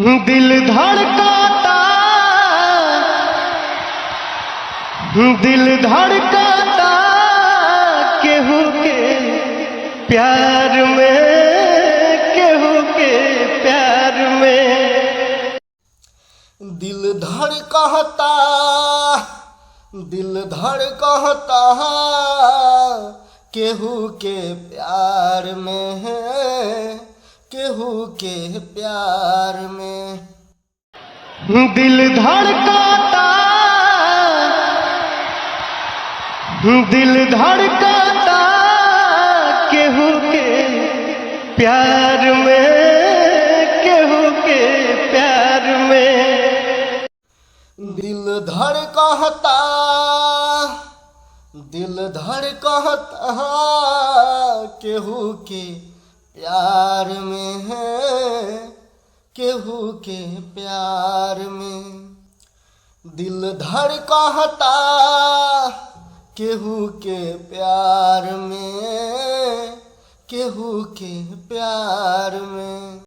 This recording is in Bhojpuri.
दिल धड़काता, दिल धड़काता केहू के प्यार में, केहू के प्यार में। दिल धड़काता, दिल धड़काता केहू के प्यार में, केहू के प्यार में। दिल धड़काता, दिल धड़काता केहू के प्यार में, केहू के प्यार में। दिल धड़काता, दिल धड़काता केहू के प्यार में है, केहू के प्यार में। दिल धड़काता केहू के प्यार में, केहू के प्यार में।